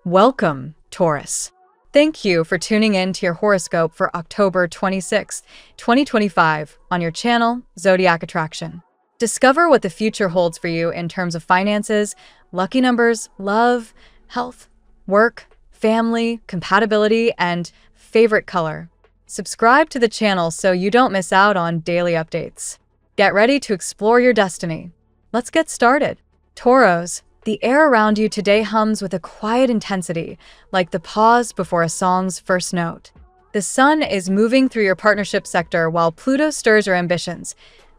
Welcome, Taurus. Thank you for tuning in to your horoscope for October 26th, 2025 on your channel, Zodiac Attraction. Discover what the future holds for you in terms of finances, lucky numbers, love, health, work, family, compatibility, and favorite color. Subscribe to the channel so you don't miss out on daily updates. Get ready to explore your destiny. Let's get started. Tauros, the air around you today hums with a quiet intensity, like the pause before a song's first note. The sun is moving through your partnership sector while Pluto stirs your ambitions,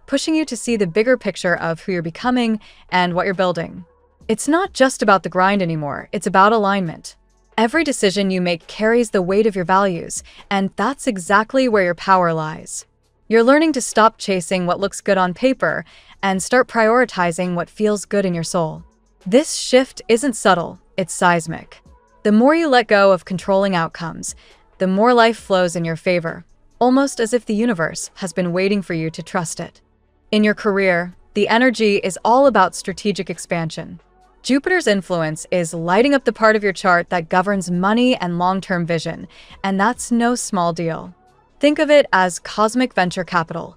pushing you to see the bigger picture of who you're becoming and what you're building. It's not just about the grind anymore, it's about alignment. Every decision you make carries the weight of your values, and that's exactly where your power lies. You're learning to stop chasing what looks good on paper and start prioritizing what feels good in your soul. This shift isn't subtle, it's seismic. The more you let go of controlling outcomes, the more life flows in your favor, almost as if the universe has been waiting for you to trust it. In your career, the energy is all about strategic expansion. Jupiter's influence is lighting up the part of your chart that governs money and long-term vision, and that's no small deal. Think of it as cosmic venture capital.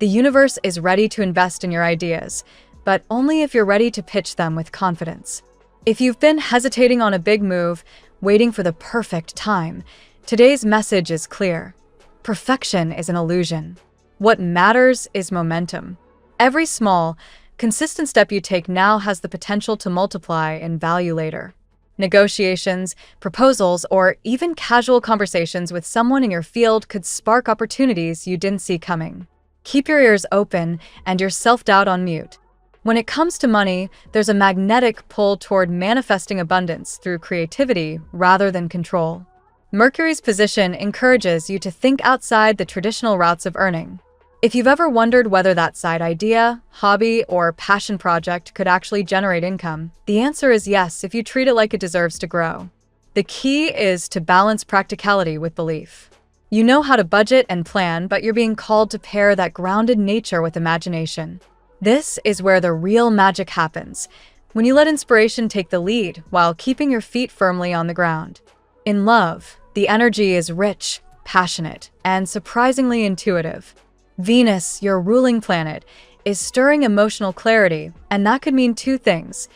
The universe is ready to invest in your ideas, but only if you're ready to pitch them with confidence. If you've been hesitating on a big move, waiting for the perfect time, today's message is clear. Perfection is an illusion. What matters is momentum. Every small, consistent step you take now has the potential to multiply in value later. Negotiations, proposals, or even casual conversations with someone in your field could spark opportunities you didn't see coming. Keep your ears open and your self-doubt on mute. When it comes to money, there's a magnetic pull toward manifesting abundance through creativity rather than control. Mercury's position encourages you to think outside the traditional routes of earning. If you've ever wondered whether that side idea, hobby, or passion project could actually generate income, the answer is yes if you treat it like it deserves to grow. The key is to balance practicality with belief. You know how to budget and plan, but you're being called to pair that grounded nature with imagination. This is where the real magic happens, when you let inspiration take the lead while keeping your feet firmly on the ground. In love, the energy is rich, passionate, and surprisingly intuitive. Venus, your ruling planet, is stirring emotional clarity, and that could mean two things.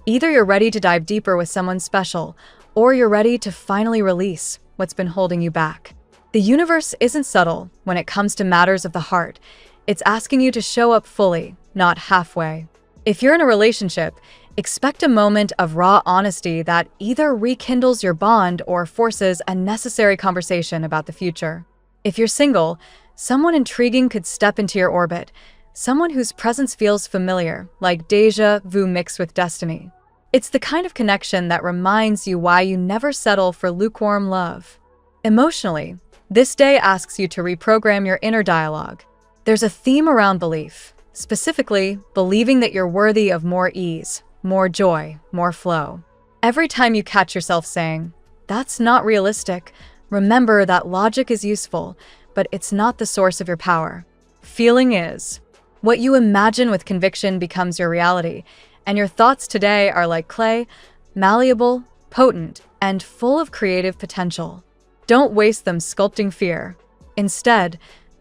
Either you're ready to dive deeper with someone special, or you're ready to finally release what's been holding you back. The universe isn't subtle when it comes to matters of the heart. It's asking you to show up fully, not halfway. If you're in a relationship, expect a moment of raw honesty that either rekindles your bond or forces a necessary conversation about the future. If you're single, someone intriguing could step into your orbit, someone whose presence feels familiar, like déjà vu mixed with destiny. It's the kind of connection that reminds you why you never settle for lukewarm love. Emotionally, this day asks you to reprogram your inner dialogue. There's a theme around belief, specifically believing that you're worthy of more ease, more joy, more flow. Every time you catch yourself saying, "That's not realistic," remember that logic is useful, but it's not the source of your power. Feeling is. What you imagine with conviction becomes your reality, and your thoughts today are like clay, malleable, potent, and full of creative potential. Don't waste them sculpting fear. Instead,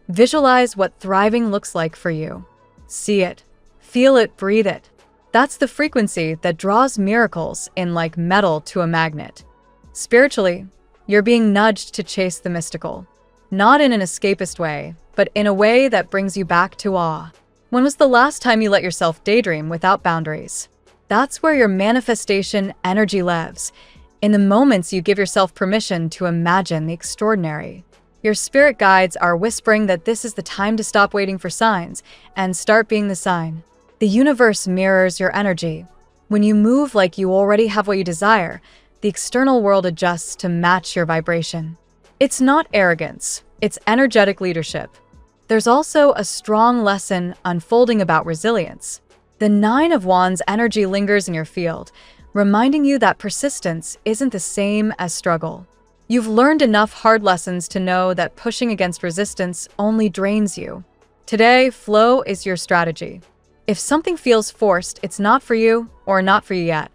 visualize what thriving looks like for you. See it, feel it, breathe it. That's the frequency that draws miracles in like metal to a magnet. Spiritually, you're being nudged to chase the mystical. Not in an escapist way, but in a way that brings you back to awe. When was the last time you let yourself daydream without boundaries? That's where your manifestation energy lives, in the moments you give yourself permission to imagine the extraordinary. Your spirit guides are whispering that this is the time to stop waiting for signs and start being the sign. The universe mirrors your energy. When you move like you already have what you desire, the external world adjusts to match your vibration. It's not arrogance, it's energetic leadership. There's also a strong lesson unfolding about resilience. The 9 of Wands energy lingers in your field, reminding you that persistence isn't the same as struggle. You've learned enough hard lessons to know that pushing against resistance only drains you. Today, flow is your strategy. If something feels forced, it's not for you or not for you yet.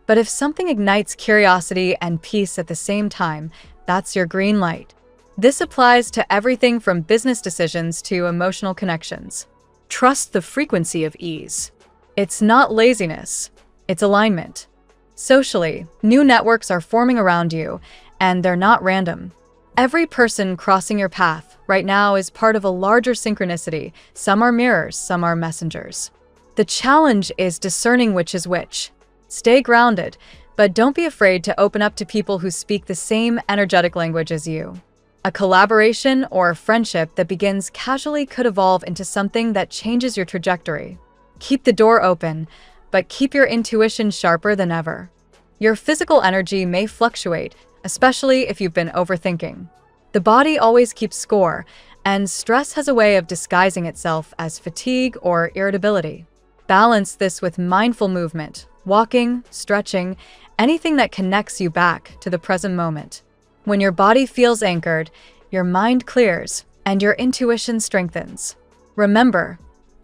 But if something ignites curiosity and peace at the same time, that's your green light. This applies to everything from business decisions to emotional connections. Trust the frequency of ease. It's not laziness, it's alignment. Socially, new networks are forming around you, and they're not random. Every person crossing your path right now is part of a larger synchronicity. Some are mirrors, some are messengers. The challenge is discerning which is which. Stay grounded, but don't be afraid to open up to people who speak the same energetic language as you. A collaboration or a friendship that begins casually could evolve into something that changes your trajectory. Keep the door open, but keep your intuition sharper than ever. Your physical energy may fluctuate, especially if you've been overthinking. The body always keeps score, and stress has a way of disguising itself as fatigue or irritability. Balance this with mindful movement, walking, stretching, anything that connects you back to the present moment. When your body feels anchored, your mind clears, and your intuition strengthens. Remember,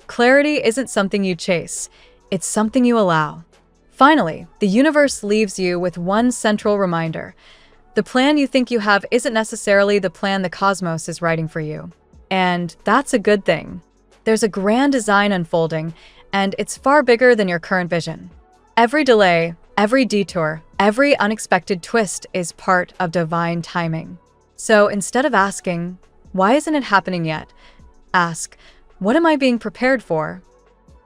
clarity isn't something you chase, it's something you allow. Finally, the universe leaves you with one central reminder. The plan you think you have isn't necessarily the plan the cosmos is writing for you. And that's a good thing. There's a grand design unfolding, and it's far bigger than your current vision. Every delay, every detour, every unexpected twist is part of divine timing. So instead of asking, "Why isn't it happening yet?" ask, "What am I being prepared for?"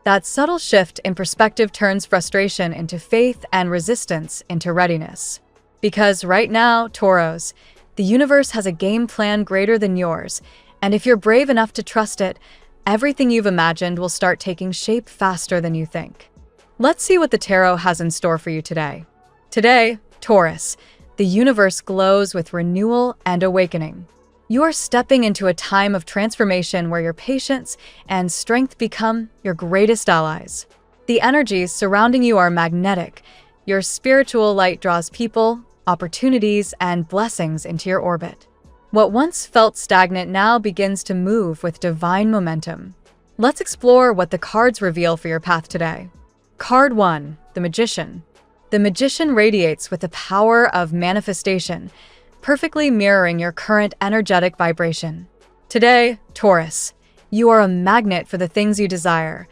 That subtle shift in perspective turns frustration into faith and resistance into readiness. Because right now, Taurus, the universe has a game plan greater than yours, and if you're brave enough to trust it, everything you've imagined will start taking shape faster than you think. Let's see what the tarot has in store for you today. Today, Taurus, the universe glows with renewal and awakening. You are stepping into a time of transformation where your patience and strength become your greatest allies. The energies surrounding you are magnetic. Your spiritual light draws people, opportunities, and blessings into your orbit. What once felt stagnant now begins to move with divine momentum. Let's explore what the cards reveal for your path today. Card 1, the Magician. The Magician radiates with the power of manifestation, perfectly mirroring your current energetic vibration. Today, Taurus, you are a magnet for the things you desire.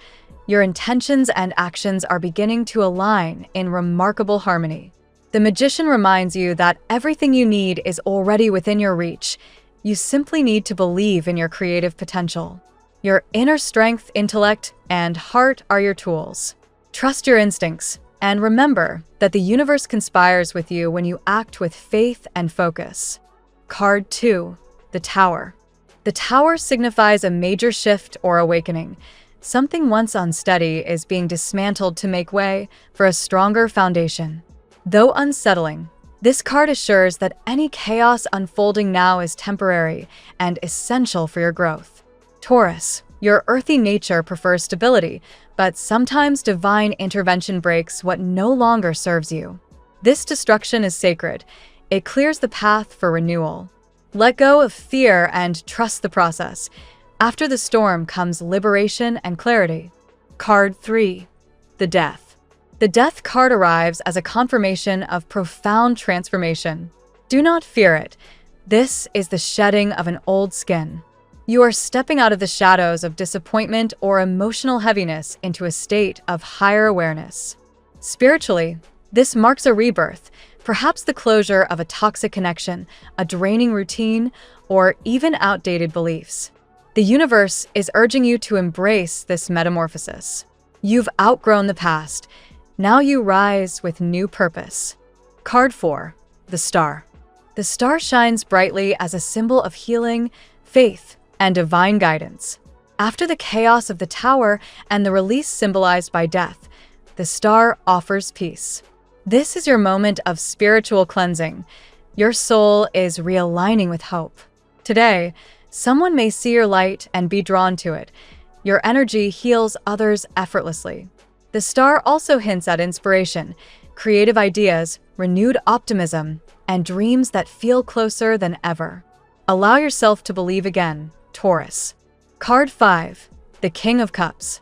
Your intentions and actions are beginning to align in remarkable harmony. The Magician reminds you that everything you need is already within your reach. You simply need to believe in your creative potential. Your inner strength, intellect, and heart are your tools. Trust your instincts, and remember that the universe conspires with you when you act with faith and focus. Card 2, the Tower. The Tower signifies a major shift or awakening. Something once unsteady is being dismantled to make way for a stronger foundation. Though unsettling, this card assures that any chaos unfolding now is temporary and essential for your growth. Taurus, your earthy nature prefers stability, but sometimes divine intervention breaks what no longer serves you. This destruction is sacred. It clears the path for renewal. Let go of fear and trust the process. After the storm comes liberation and clarity. Card 3, the Death. The Death card arrives as a confirmation of profound transformation. Do not fear it. This is the shedding of an old skin. You are stepping out of the shadows of disappointment or emotional heaviness into a state of higher awareness. Spiritually, this marks a rebirth, perhaps the closure of a toxic connection, a draining routine, or even outdated beliefs. The universe is urging you to embrace this metamorphosis. You've outgrown the past. Now you rise with new purpose. Card 4, the Star. The star shines brightly as a symbol of healing, faith, and divine guidance. After the chaos of the Tower and the release symbolized by death, the star offers peace. This is your moment of spiritual cleansing. Your soul is realigning with hope. Today, someone may see your light and be drawn to it. Your energy heals others effortlessly. The star also hints at inspiration, creative ideas, renewed optimism, and dreams that feel closer than ever. Allow yourself to believe again, Taurus. Card 5, the King of Cups.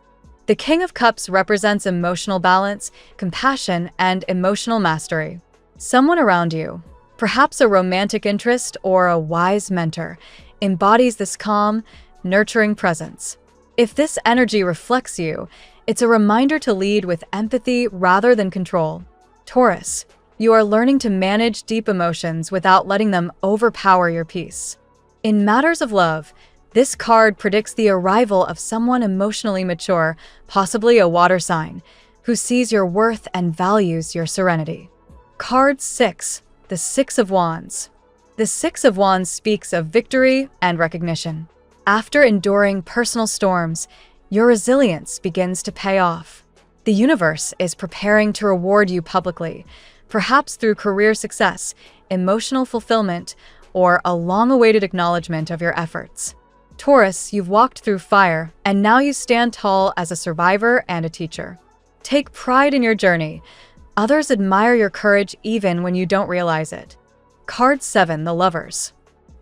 The King of Cups represents emotional balance, compassion, and emotional mastery. Someone around you, perhaps a romantic interest or a wise mentor, embodies this calm, nurturing presence. If this energy reflects you, it's a reminder to lead with empathy rather than control. Taurus, you are learning to manage deep emotions without letting them overpower your peace. In matters of love, this card predicts the arrival of someone emotionally mature, possibly a water sign, who sees your worth and values your serenity. Card 6, the Six of Wands. The Six of Wands speaks of victory and recognition. After enduring personal storms, your resilience begins to pay off. The universe is preparing to reward you publicly, perhaps through career success, emotional fulfillment, or a long-awaited acknowledgement of your efforts. Taurus, you've walked through fire, and now you stand tall as a survivor and a teacher. Take pride in your journey. Others admire your courage even when you don't realize it. Card 7, the Lovers.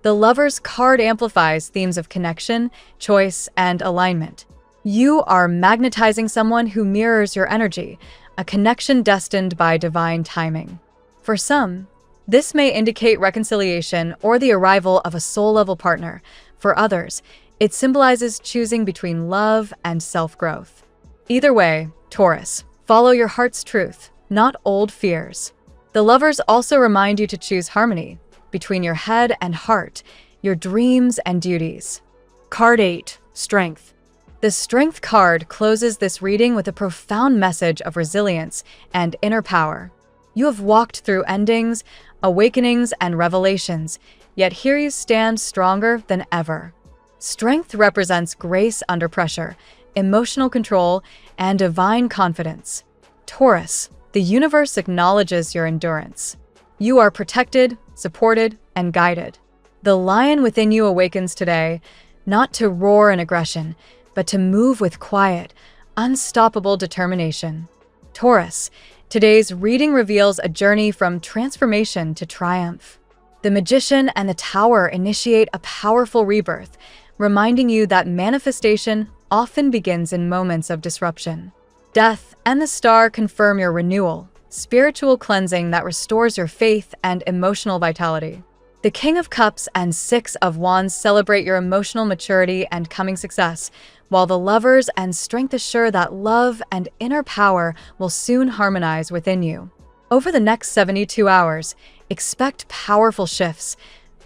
The Lovers card amplifies themes of connection, choice, and alignment. You are magnetizing someone who mirrors your energy, a connection destined by divine timing. For some, this may indicate reconciliation or the arrival of a soul-level partner. For others, it symbolizes choosing between love and self-growth. Either way, Taurus, follow your heart's truth, not old fears. The Lovers also remind you to choose harmony between your head and heart, your dreams and duties. Card 8, Strength. The Strength card closes this reading with a profound message of resilience and inner power. You have walked through endings, awakenings, and revelations, yet here you stand stronger than ever. Strength represents grace under pressure, emotional control, and divine confidence. Taurus, the universe acknowledges your endurance. You are protected, supported, and guided. The lion within you awakens today, not to roar in aggression, but to move with quiet, unstoppable determination. Taurus, today's reading reveals a journey from transformation to triumph. The Magician and the Tower initiate a powerful rebirth, reminding you that manifestation often begins in moments of disruption. Death and the Star confirm your renewal, spiritual cleansing that restores your faith and emotional vitality. The King of Cups and Six of Wands celebrate your emotional maturity and coming success, while the Lovers and Strength assure that love and inner power will soon harmonize within you. Over the next 72 hours, expect powerful shifts,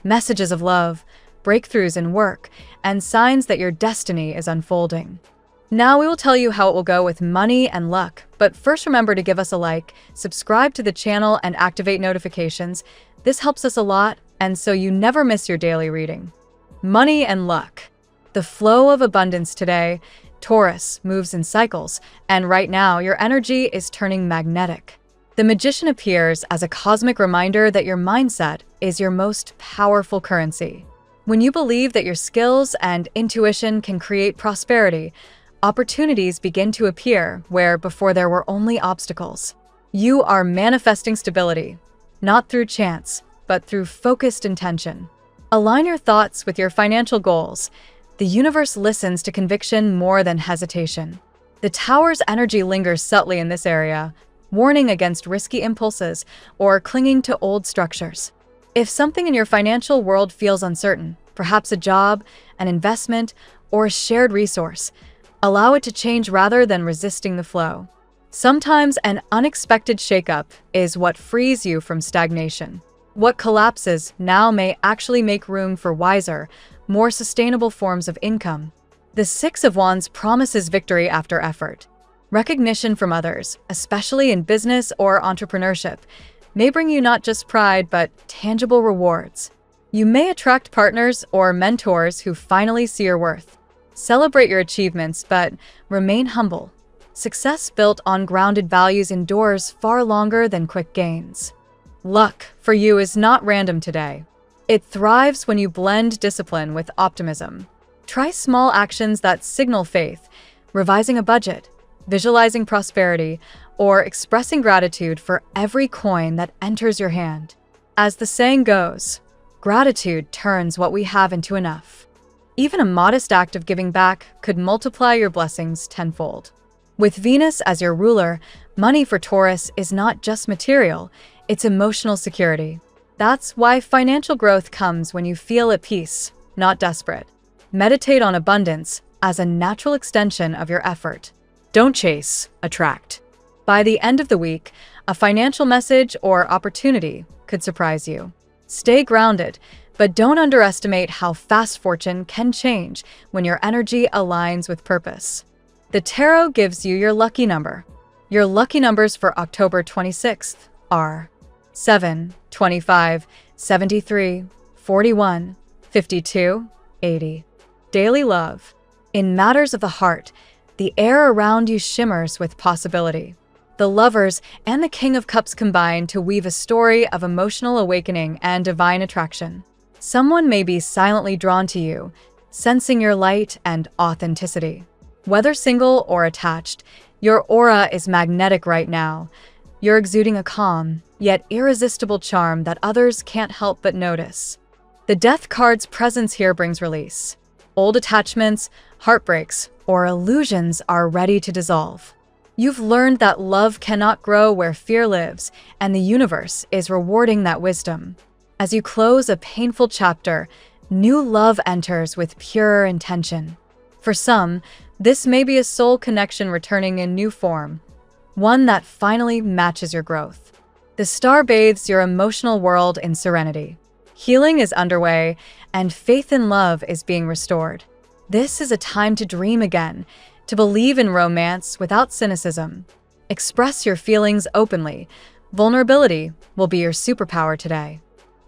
messages of love, breakthroughs in work, and signs that your destiny is unfolding. Now we will tell you how it will go with money and luck, but first remember to give us a like, subscribe to the channel, and activate notifications. This helps us a lot, and so you never miss your daily reading. Money and luck. The flow of abundance today. Taurus moves in cycles, and right now your energy is turning magnetic. The Magician appears as a cosmic reminder that your mindset is your most powerful currency. When you believe that your skills and intuition can create prosperity, opportunities begin to appear where before there were only obstacles. You are manifesting stability, not through chance, but through focused intention. Align your thoughts with your financial goals. The universe listens to conviction more than hesitation. The Tower's energy lingers subtly in this area, warning against risky impulses or clinging to old structures. If something in your financial world feels uncertain, perhaps a job, an investment, or a shared resource, allow it to change rather than resisting the flow. Sometimes an unexpected shakeup is what frees you from stagnation. What collapses now may actually make room for wiser, more sustainable forms of income. The Six of Wands promises victory after effort. Recognition from others, especially in business or entrepreneurship, may bring you not just pride, but tangible rewards. You may attract partners or mentors who finally see your worth. Celebrate your achievements, but remain humble. Success built on grounded values endures far longer than quick gains. Luck for you is not random today. It thrives when you blend discipline with optimism. Try small actions that signal faith, revising a budget, visualizing prosperity, or expressing gratitude for every coin that enters your hand. As the saying goes, gratitude turns what we have into enough. Even a modest act of giving back could multiply your blessings tenfold. With Venus as your ruler, money for Taurus is not just material, it's emotional security. That's why financial growth comes when you feel at peace, not desperate. Meditate on abundance as a natural extension of your effort. Don't chase, attract. By the end of the week, a financial message or opportunity could surprise you. Stay grounded, but don't underestimate how fast fortune can change when your energy aligns with purpose. The tarot gives you your lucky number. Your lucky numbers for October 26th are 7, 25, 73, 41, 52, 80. Daily love. In matters of the heart, the air around you shimmers with possibility. The Lovers and the King of Cups combine to weave a story of emotional awakening and divine attraction. Someone may be silently drawn to you, sensing your light and authenticity. Whether single or attached, your aura is magnetic right now. You're exuding a calm, yet irresistible charm that others can't help but notice. The Death card's presence here brings release. Old attachments, heartbreaks, or illusions are ready to dissolve. You've learned that love cannot grow where fear lives, and the universe is rewarding that wisdom. As you close a painful chapter, new love enters with purer intention. For some, this may be a soul connection returning in new form, one that finally matches your growth. The star bathes your emotional world in serenity. Healing is underway, and faith in love is being restored. This is a time to dream again, to believe in romance without cynicism. Express your feelings openly. Vulnerability will be your superpower today.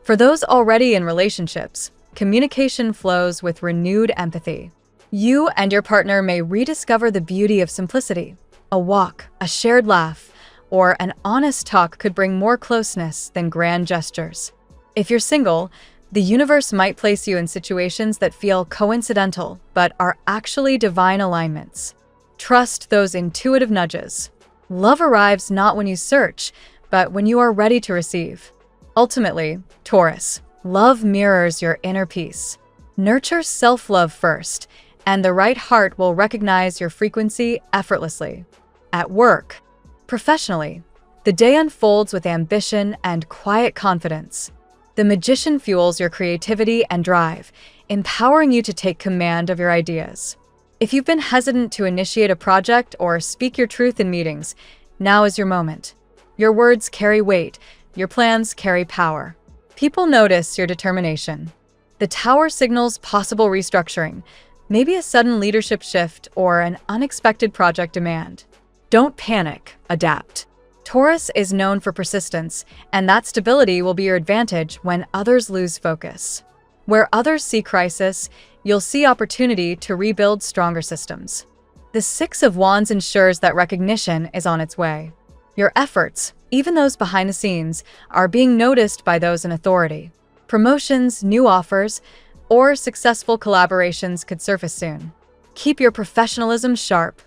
For those already in relationships, communication flows with renewed empathy. You and your partner may rediscover the beauty of simplicity. A walk, a shared laugh, or an honest talk could bring more closeness than grand gestures. If you're single, the universe might place you in situations that feel coincidental but are actually divine alignments. Trust those intuitive nudges. Love arrives not when you search, but when you are ready to receive. Ultimately, Taurus, love mirrors your inner peace. Nurture self-love first, and the right heart will recognize your frequency effortlessly. At work, professionally, the day unfolds with ambition and quiet confidence. The Magician fuels your creativity and drive, empowering you to take command of your ideas. If you've been hesitant to initiate a project or speak your truth in meetings, now is your moment. Your words carry weight, your plans carry power. People notice your determination. The Tower signals possible restructuring, maybe a sudden leadership shift or an unexpected project demand. Don't panic, adapt. Taurus is known for persistence, and that stability will be your advantage when others lose focus. Where others see crisis, you'll see opportunity to rebuild stronger systems. The Six of Wands ensures that recognition is on its way. Your efforts, even those behind the scenes, are being noticed by those in authority. Promotions, new offers, or successful collaborations could surface soon. Keep your professionalism sharp.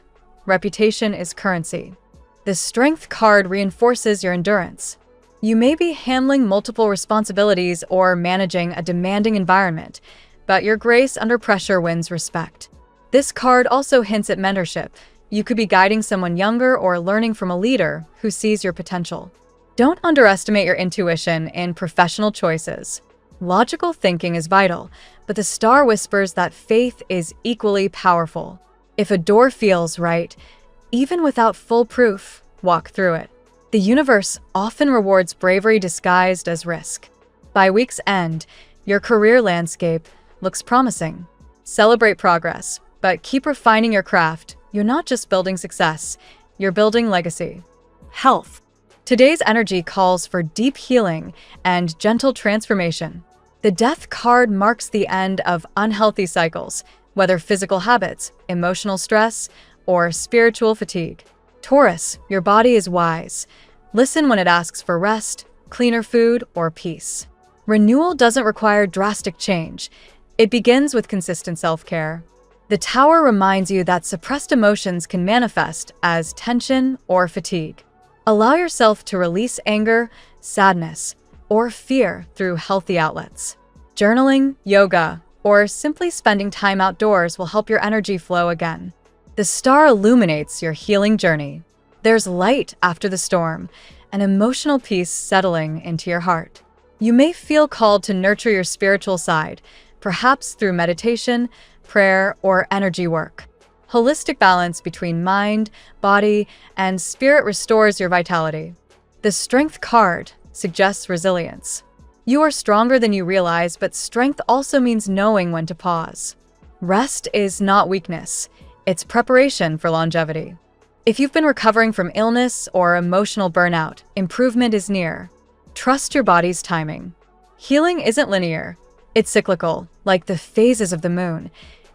Reputation is currency. The Strength card reinforces your endurance. You may be handling multiple responsibilities or managing a demanding environment, but your grace under pressure wins respect. This card also hints at mentorship. You could be guiding someone younger or learning from a leader who sees your potential. Don't underestimate your intuition in professional choices. Logical thinking is vital, but the star whispers that faith is equally powerful. If a door feels right, even without full proof, walk through it. The universe often rewards bravery disguised as risk. By week's end, your career landscape looks promising. Celebrate progress, but keep refining your craft. You're not just building success, you're building legacy. Health. Today's energy calls for deep healing and gentle transformation. The Death card marks the end of unhealthy cycles, whether physical habits, emotional stress, or spiritual fatigue. Taurus, your body is wise. Listen when it asks for rest, cleaner food, or peace. Renewal doesn't require drastic change. It begins with consistent self-care. The Tower reminds you that suppressed emotions can manifest as tension or fatigue. Allow yourself to release anger, sadness, or fear through healthy outlets. Journaling, yoga, or simply spending time outdoors will help your energy flow again. The star illuminates your healing journey. There's light after the storm, an emotional peace settling into your heart. You may feel called to nurture your spiritual side, perhaps through meditation, prayer, or energy work. Holistic balance between mind, body, and spirit restores your vitality. The Strength card suggests resilience. You are stronger than you realize, but strength also means knowing when to pause. Rest is not weakness, it's preparation for longevity. If you've been recovering from illness or emotional burnout, improvement is near. Trust your body's timing. Healing isn't linear, it's cyclical, like the phases of the moon.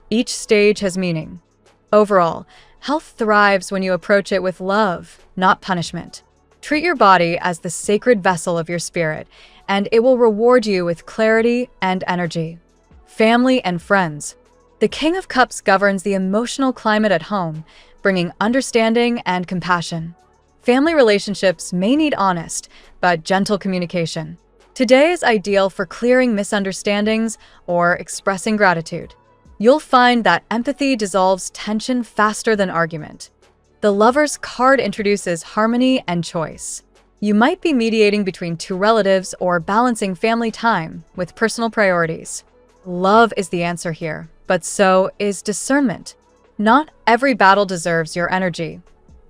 Each stage has meaning. Overall, health thrives when you approach it with love, not punishment. Treat your body as the sacred vessel of your spirit, and it will reward you with clarity and energy. Family and friends. The King of Cups governs the emotional climate at home, bringing understanding and compassion. Family relationships may need honest, but gentle communication. Today is ideal for clearing misunderstandings or expressing gratitude. You'll find that empathy dissolves tension faster than argument. The Lover's card introduces harmony and choice. You might be mediating between two relatives or balancing family time with personal priorities. Love is the answer here, but so is discernment. Not every battle deserves your energy.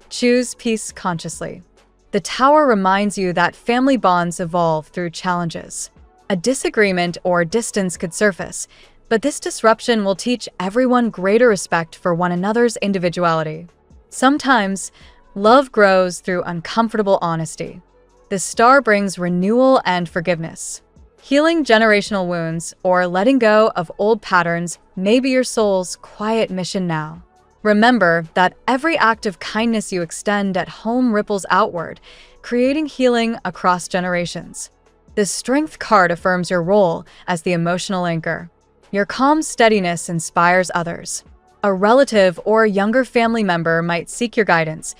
Choose peace consciously. The Tower reminds you that family bonds evolve through challenges. A disagreement or distance could surface, but this disruption will teach everyone greater respect for one another's individuality. Sometimes, love grows through uncomfortable honesty. The star brings renewal and forgiveness. Healing generational wounds or letting go of old patterns may be your soul's quiet mission now. Remember that every act of kindness you extend at home ripples outward, creating healing across generations. The Strength card affirms your role as the emotional anchor. Your calm steadiness inspires others. A relative or younger family member might seek your guidance.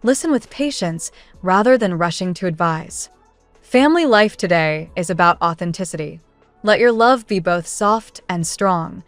Listen with patience rather than rushing to advise. Family life today is about authenticity. Let your love be both soft and strong.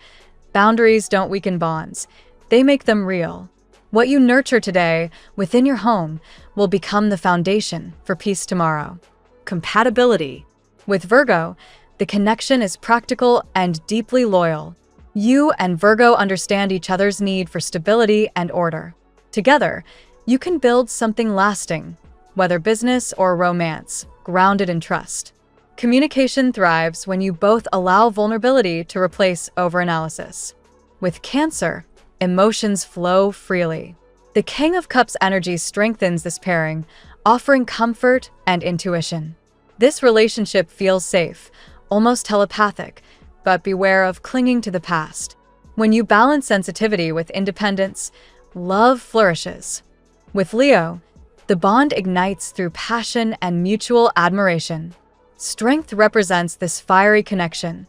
Boundaries don't weaken bonds. They make them real. What you nurture today within your home will become the foundation for peace tomorrow. Compatibility. With Virgo, the connection is practical and deeply loyal. You and Virgo understand each other's need for stability and order. Together, you can build something lasting, whether business or romance, grounded in trust. Communication thrives when you both allow vulnerability to replace overanalysis. With Cancer, emotions flow freely. The King of Cups energy strengthens this pairing, offering comfort and intuition. This relationship feels safe, almost telepathic, but beware of clinging to the past. When you balance sensitivity with independence, love flourishes. With Leo, the bond ignites through passion and mutual admiration. Strength represents this fiery connection,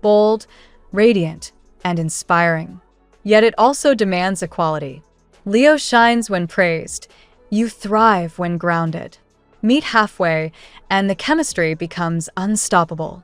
bold, radiant, and inspiring. Yet it also demands equality. Leo shines when praised. You thrive when grounded. Meet halfway, and the chemistry becomes unstoppable.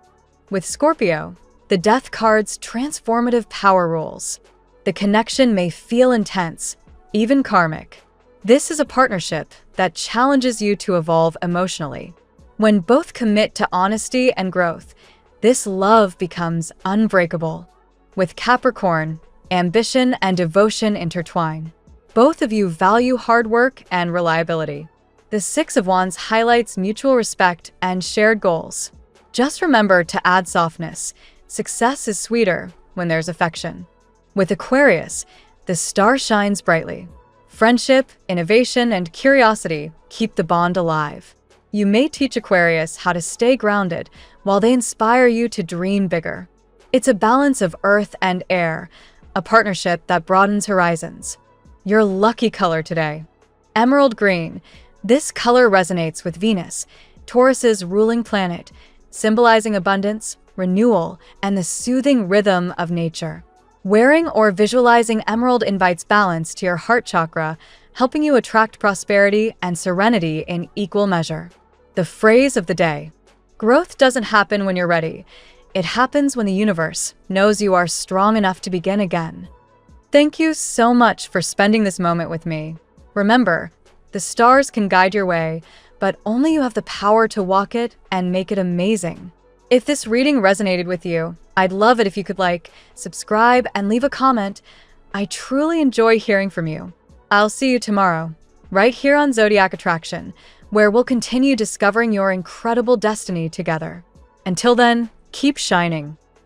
With Scorpio, the Death card's transformative power rules. The connection may feel intense, even karmic. This is a partnership that challenges you to evolve emotionally. When both commit to honesty and growth, this love becomes unbreakable. With Capricorn, ambition and devotion intertwine. Both of you value hard work and reliability. The Six of Wands highlights mutual respect and shared goals. Just remember to add softness. Success is sweeter when there's affection. With Aquarius, the star shines brightly. Friendship, innovation, and curiosity keep the bond alive. You may teach Aquarius how to stay grounded while they inspire you to dream bigger. It's a balance of earth and air, a partnership that broadens horizons. Your lucky color today. Emerald green. This color resonates with Venus, Taurus's ruling planet, symbolizing abundance, renewal, and the soothing rhythm of nature. Wearing or visualizing emerald invites balance to your heart chakra, helping you attract prosperity and serenity in equal measure. The phrase of the day. Growth doesn't happen when you're ready. It happens when the universe knows you are strong enough to begin again. Thank you so much for spending this moment with me. Remember, the stars can guide your way, but only you have the power to walk it and make it amazing. If this reading resonated with you, I'd love it if you could like, subscribe, and leave a comment. I truly enjoy hearing from you. I'll see you tomorrow, right here on Zodiac Attraction, where we'll continue discovering your incredible destiny together. Until then, keep shining.